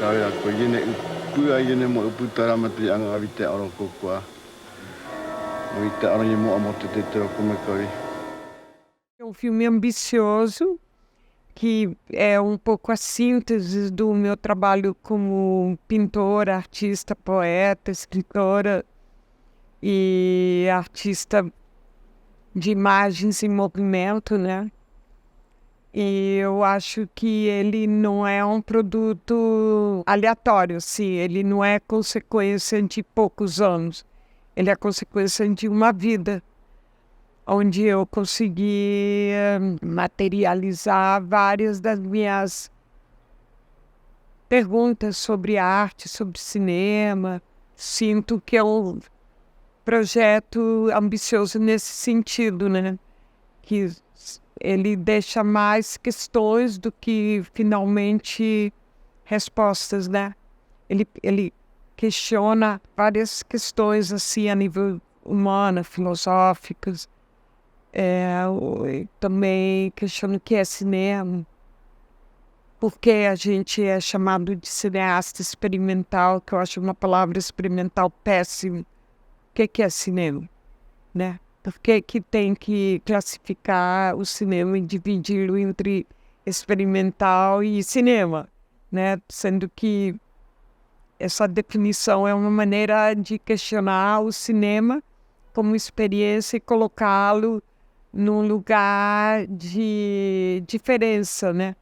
kawera ko yene pua yene mo putara matri anga avite aro kokwa. Avite aro mo amote te como koi. É um filme ambicioso, que é um pouco a síntese do meu trabalho como pintora, artista, poeta, escritora e artista de imagens em movimento, né? E eu acho que ele não é um produto aleatório, sim. Ele não é consequência de poucos anos. Ele é consequência de uma vida, onde eu consegui materializar várias das minhas perguntas sobre arte, sobre cinema. Sinto que é um projeto ambicioso nesse sentido, né? Que ele deixa mais questões do que finalmente respostas, né? Ele questiona várias questões assim a nível humano, filosóficas. Também questiona o que é cinema, por que a gente é chamado de cineasta experimental, que eu acho uma palavra experimental péssima. O que é cinema, né? Por que tem que classificar o cinema e dividi-lo entre experimental e cinema, né? Sendo que essa definição é uma maneira de questionar o cinema como experiência e colocá-lo num lugar de diferença, né?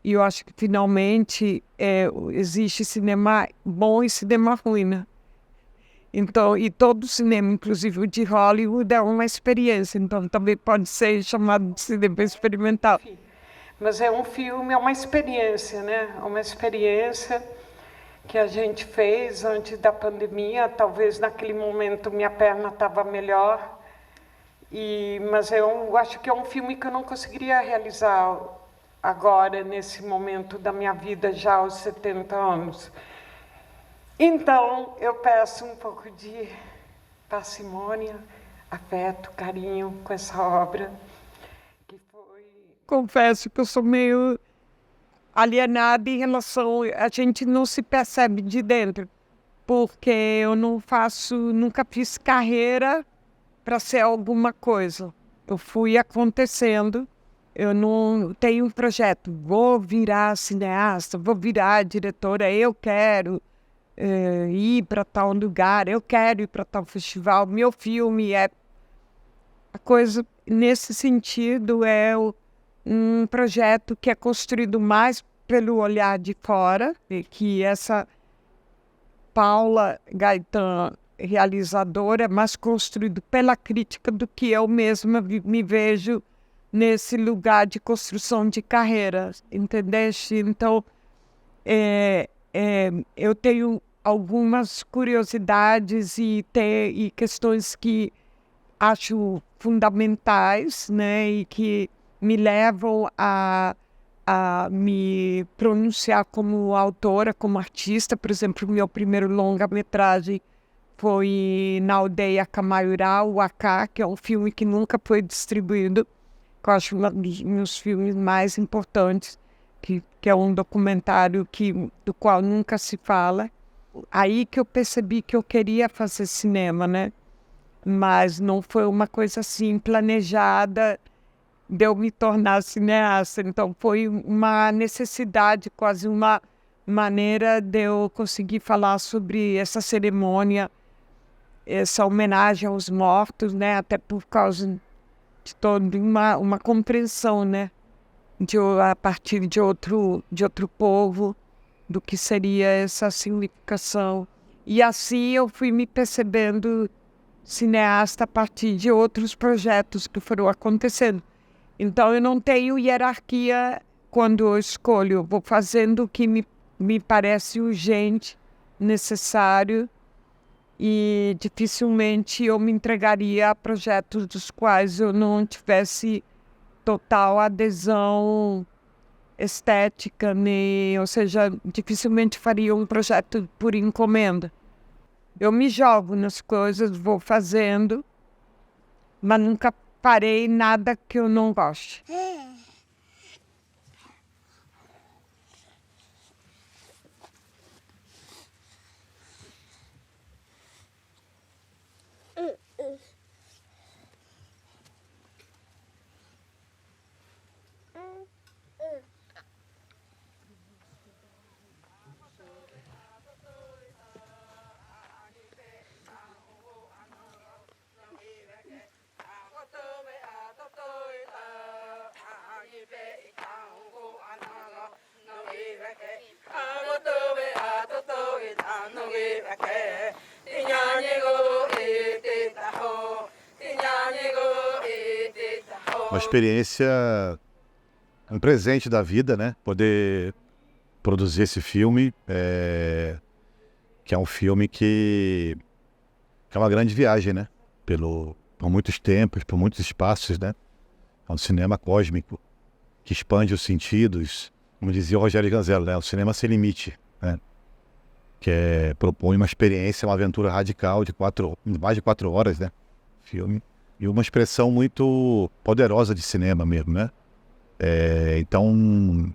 E eu acho que finalmente existe cinema bom e cinema ruim, né? Então, e todo cinema, inclusive o de Hollywood, é uma experiência, então também pode ser chamado de cinema experimental. Mas é um filme, é uma experiência, né? É uma experiência que a gente fez antes da pandemia. Talvez naquele momento minha perna estava melhor, mas eu acho que é um filme que eu não conseguiria realizar agora, nesse momento da minha vida, já aos 70 anos. Então, eu peço um pouco de parcimônia, afeto, carinho com essa obra. Confesso que eu sou meio alienada em relação... A gente não se percebe de dentro, porque eu nunca fiz carreira para ser alguma coisa. Eu fui acontecendo. Eu não tenho um projeto, vou virar cineasta, vou virar diretora, eu quero ir para tal lugar, eu quero ir para tal festival. Meu filme é a coisa, nesse sentido, um projeto que é construído mais pelo olhar de fora, e que essa Paula Gaetan, realizadora, é mais construído pela crítica do que eu mesma me vejo nesse lugar de construção de carreira, entendeste? Então, eu tenho algumas curiosidades e questões que acho fundamentais, né, e que me levam a me pronunciar como autora, como artista. Por exemplo, meu primeiro longa-metragem foi Na Aldeia Camaiurá, o Acá, que é um filme que nunca foi distribuído, que eu acho um dos meus filmes mais importantes, que é um documentário do qual nunca se fala. Aí que eu percebi que eu queria fazer cinema, né? Mas não foi uma coisa assim planejada de eu me tornar cineasta. Então foi uma necessidade, quase uma maneira de eu conseguir falar sobre essa cerimônia, essa homenagem aos mortos, né? Até por causa de toda uma compreensão, né? A partir de outro povo, do que seria essa significação. E assim eu fui me percebendo cineasta a partir de outros projetos que foram acontecendo. Então eu não tenho hierarquia quando eu escolho, eu vou fazendo o que me parece urgente, necessário, e dificilmente eu me entregaria a projetos dos quais eu não tivesse total adesão estética, ou seja, dificilmente faria um projeto por encomenda. Eu me jogo nas coisas, vou fazendo, mas nunca parei nada que eu não goste. uma experiência, um presente da vida, né? Poder produzir esse filme, que é um filme que é uma grande viagem, né? Por muitos tempos, por muitos espaços, né? É um cinema cósmico, que expande os sentidos, como dizia o Rogério Ganzello, né? O cinema sem limite, né? Propõe uma experiência, uma aventura radical de mais de 4 horas, né? Filme. E uma expressão muito poderosa de cinema mesmo, né? Então,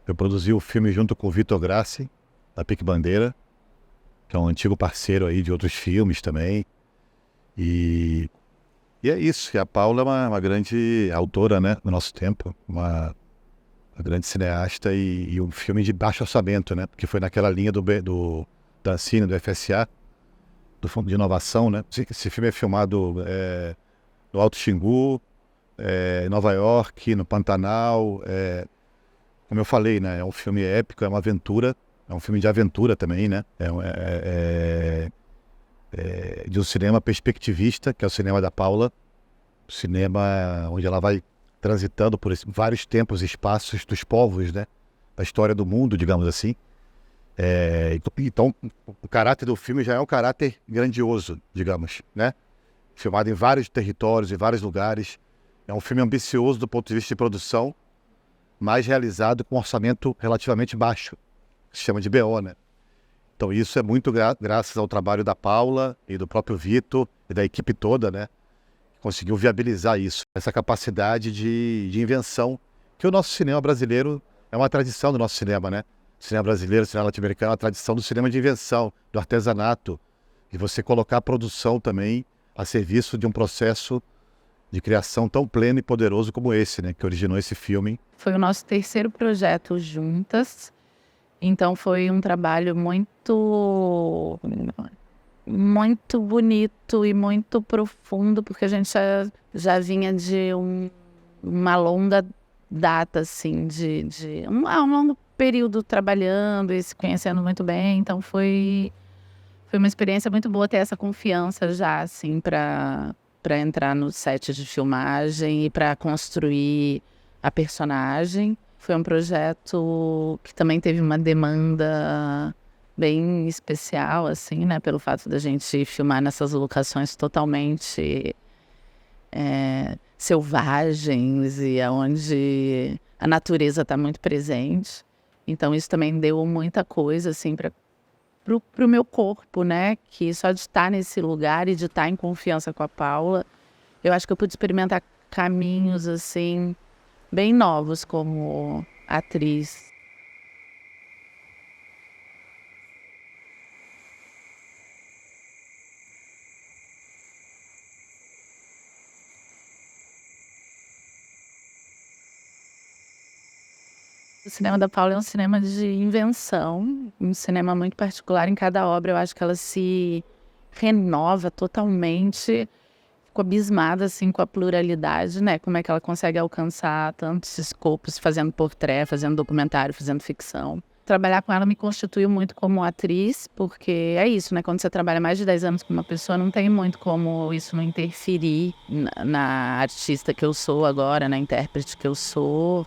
eu produzi o filme junto com o Vitor Grassi, da Pique Bandeira, que é um antigo parceiro aí de outros filmes também. E é isso, que a Paula é uma grande autora, né, do nosso tempo, uma grande cineasta e um filme de baixo orçamento, né, porque foi naquela linha da Ancine, do FSA, do Fundo de Inovação, né. Esse filme é filmado no Alto Xingu, em Nova York, no Pantanal, como eu falei, né, é um filme épico, é uma aventura, é um filme de aventura também, né, de um cinema perspectivista, que é o cinema da Paula, cinema onde ela vai transitando por vários tempos e espaços dos povos, né, da história do mundo, digamos assim. Então, o caráter do filme já é um caráter grandioso, digamos, né, filmado em vários territórios, em vários lugares. É um filme ambicioso do ponto de vista de produção, mas realizado com um orçamento relativamente baixo, que se chama de BO, né. Então isso é muito graças ao trabalho da Paula e do próprio Vitor e da equipe toda, né? Que conseguiu viabilizar isso, essa capacidade de invenção, que o nosso cinema brasileiro é uma tradição do nosso cinema, né? O cinema brasileiro, o cinema latino-americano é uma tradição do cinema de invenção, do artesanato, e você colocar a produção também a serviço de um processo de criação tão pleno e poderoso como esse, né? Que originou esse filme. Foi o nosso terceiro projeto juntas. Então foi um trabalho muito bonito e muito profundo, porque a gente já vinha de uma longa data, assim, de um longo período trabalhando e se conhecendo muito bem. Então foi uma experiência muito boa ter essa confiança já, assim, para entrar no set de filmagem e para construir a personagem. Foi um projeto que também teve uma demanda bem especial, assim, né? Pelo fato da gente filmar nessas locações totalmente selvagens e onde a natureza está muito presente. Então isso também deu muita coisa, assim, pro meu corpo, né? Que só de estar nesse lugar e de estar em confiança com a Paula, eu acho que eu pude experimentar caminhos, assim, bem novos como atriz. O cinema da Paula é um cinema de invenção, um cinema muito particular. Em cada obra eu acho que ela se renova totalmente. Fico abismada, assim, com a pluralidade, né? Como é que ela consegue alcançar tantos escopos, fazendo portré, fazendo documentário, fazendo ficção. Trabalhar com ela me constituiu muito como atriz, porque é isso, né? Quando você trabalha mais de 10 anos com uma pessoa, não tem muito como isso não interferir na artista que eu sou agora, na intérprete que eu sou.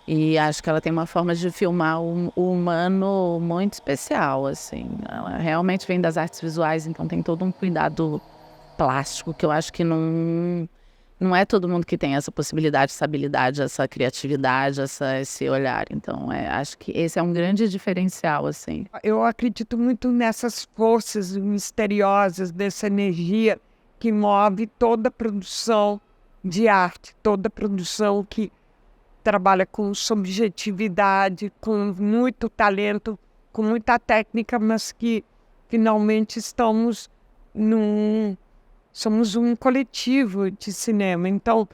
E acho que ela tem uma forma de filmar o humano muito especial, assim. Ela realmente vem das artes visuais, então tem todo um cuidado plástico que eu acho que não é todo mundo que tem essa possibilidade, essa habilidade, essa criatividade, esse olhar. Então, acho que esse é um grande diferencial, assim. Eu acredito muito nessas forças misteriosas, dessa energia que move toda a produção de arte, toda a produção que trabalha com subjetividade, com muito talento, com muita técnica, mas que finalmente somos um coletivo de cinema. Então,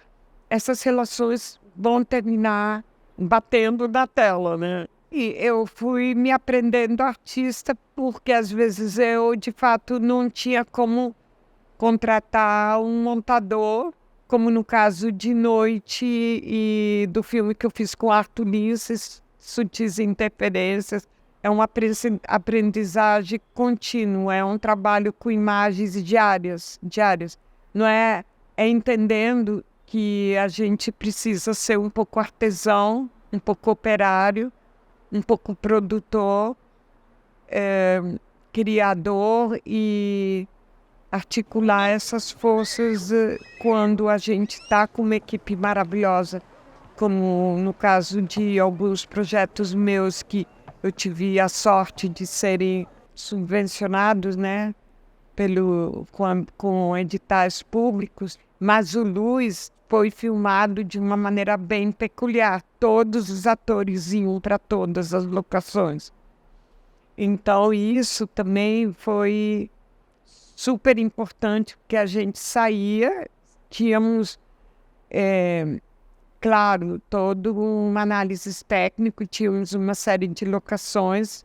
essas relações vão terminar batendo na tela, né? E eu fui me aprendendo artista porque, às vezes, eu, de fato, não tinha como contratar um montador, como no caso de Noite e do filme que eu fiz com Arthur Ulisses, Sutis Interferências. É uma aprendizagem contínua, é um trabalho com imagens diárias. Não é entendendo que a gente precisa ser um pouco artesão, um pouco operário, um pouco produtor, criador e articular essas forças quando a gente está com uma equipe maravilhosa, como no caso de alguns projetos meus que eu tive a sorte de serem subvencionados, né, com editais públicos, mas o Luz foi filmado de uma maneira bem peculiar. Todos os atores iam para todas as locações. Então isso também foi super importante, porque a gente saía, tínhamos, claro, toda uma análise técnica, tínhamos uma série de locações,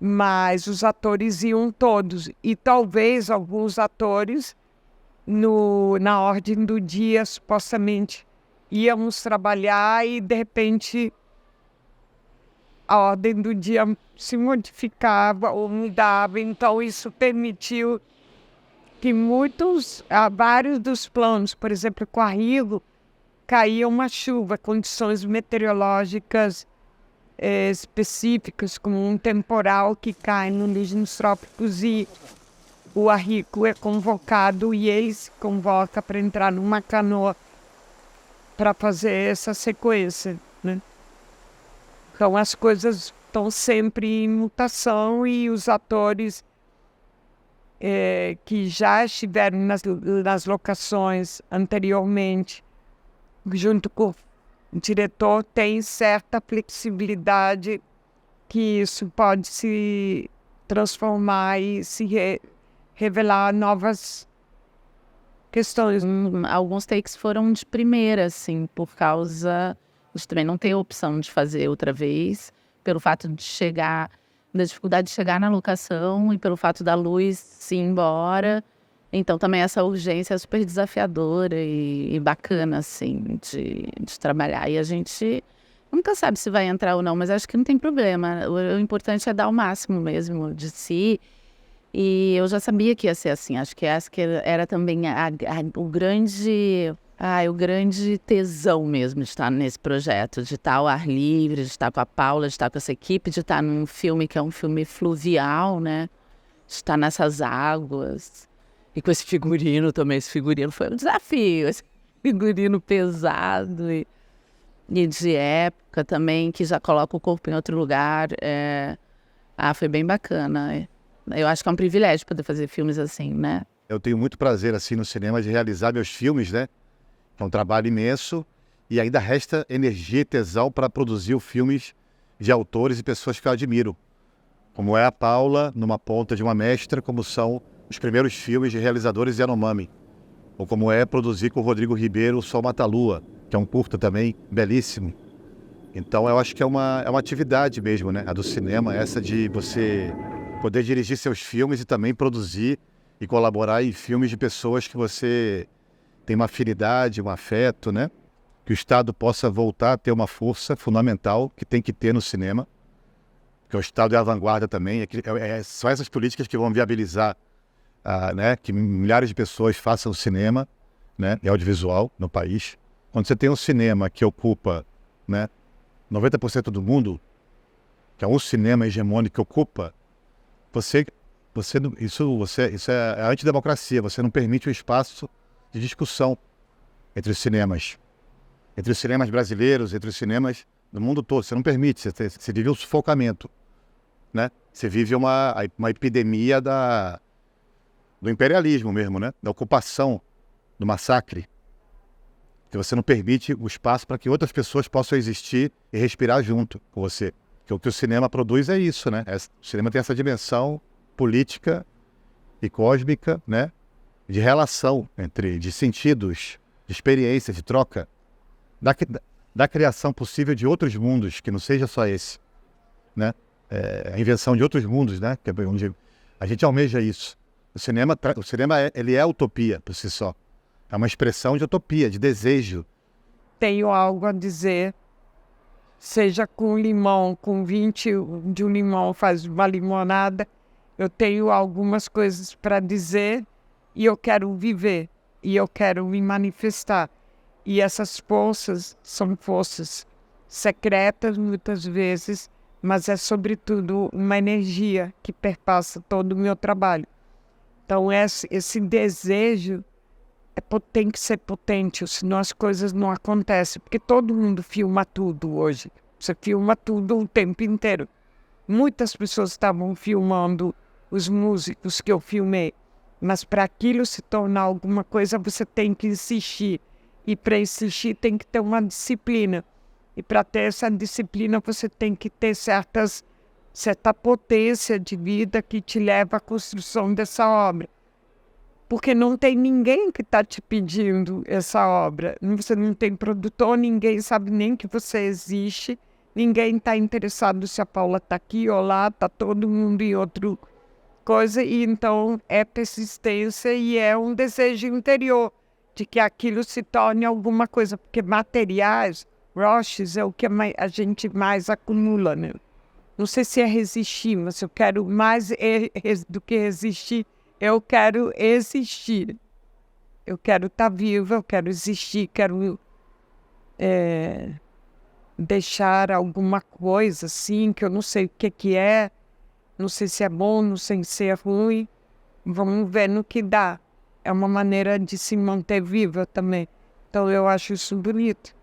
mas os atores iam todos. E talvez alguns atores, na ordem do dia, supostamente, íamos trabalhar e, de repente, a ordem do dia se modificava ou mudava. Então, isso permitiu que vários dos planos, por exemplo, com a Rio, caía uma chuva, condições meteorológicas específicas, como um temporal que cai nos trópicos e o Arrico é convocado e ele se convoca para entrar numa canoa para fazer essa sequência, né? Então as coisas estão sempre em mutação e os atores que já estiveram nas locações anteriormente, junto com o diretor, têm certa flexibilidade que isso pode se transformar e se revelar novas questões. Alguns takes foram de primeira, assim, por causa de também não ter opção de fazer outra vez, pelo fato de chegar, da dificuldade de chegar na locação e pelo fato da luz se ir embora. Então também essa urgência é super desafiadora e bacana, assim, de trabalhar. E a gente nunca sabe se vai entrar ou não, mas acho que não tem problema. O importante é dar o máximo mesmo de si. E eu já sabia que ia ser assim. Acho que essa que era também o grande tesão mesmo de estar nesse projeto, de estar ao ar livre, de estar com a Paula, de estar com essa equipe, de estar num filme que é um filme fluvial, né? De estar nessas águas. E com esse figurino também. Esse figurino foi um desafio. Esse figurino pesado e de época também, que já coloca o corpo em outro lugar. Foi bem bacana. Eu acho que é um privilégio poder fazer filmes assim, né? Eu tenho muito prazer, assim, no cinema de realizar meus filmes, né? É um trabalho imenso e ainda resta energia e tesão para produzir filmes de autores e pessoas que eu admiro. Como é a Paula, numa ponta de uma mestra, como são os primeiros filmes de realizadores Yanomami. Ou como é produzir com o Rodrigo Ribeiro o Sol Mata a Lua, que é um curta também belíssimo. Então eu acho que é uma atividade mesmo, né? A do cinema, essa de você poder dirigir seus filmes e também produzir e colaborar em filmes de pessoas que você tem uma afinidade, um afeto, né? Que o Estado possa voltar a ter uma força fundamental que tem que ter no cinema. Porque o Estado é a vanguarda também. São essas políticas que vão viabilizar né, que milhares de pessoas façam cinema, né, e audiovisual no país. Quando você tem um cinema que ocupa, né, 90% do mundo, que é um cinema hegemônico que ocupa, isso é a antidemocracia. Você não permite o espaço de discussão entre os cinemas brasileiros, entre os cinemas do mundo todo. Você não permite, você vive um sufocamento, né? Você vive uma epidemia do imperialismo mesmo, né? Da ocupação, do massacre. Que você não permite o espaço para que outras pessoas possam existir e respirar junto com você. Porque o que o cinema produz é isso, né? O cinema tem essa dimensão política e cósmica, né? De relação de sentidos, de experiências, de troca, da criação possível de outros mundos, que não seja só esse, né? A invenção de outros mundos, né? Que é onde a gente almeja isso. O cinema ele é utopia por si só. É uma expressão de utopia, de desejo. Tenho algo a dizer, seja com limão, com 20 de um limão faz uma limonada. Eu tenho algumas coisas para dizer e eu quero viver, e eu quero me manifestar. E essas forças são forças secretas, muitas vezes, mas é, sobretudo, uma energia que perpassa todo o meu trabalho. Então, esse desejo tem que ser potente, senão as coisas não acontecem, porque todo mundo filma tudo hoje. Você filma tudo o tempo inteiro. Muitas pessoas estavam filmando os músicos que eu filmei, mas para aquilo se tornar alguma coisa, você tem que insistir. E para insistir tem que ter uma disciplina. E para ter essa disciplina, você tem que ter certa potência de vida que te leva à construção dessa obra. Porque não tem ninguém que está te pedindo essa obra. Você não tem produtor, ninguém sabe nem que você existe, ninguém está interessado se a Paula está aqui ou lá, está todo mundo em outra coisa. E então é persistência e é um desejo interior de que aquilo se torne alguma coisa. Porque materiais, roches, é o que a gente mais acumula, né? Não sei se é resistir, mas eu quero mais do que resistir. Eu quero existir. Eu quero estar viva, eu quero existir, quero deixar alguma coisa assim, que eu não sei o que é, não sei se é bom, não sei se é ruim. Vamos ver no que dá. É uma maneira de se manter viva também. Então eu acho isso bonito.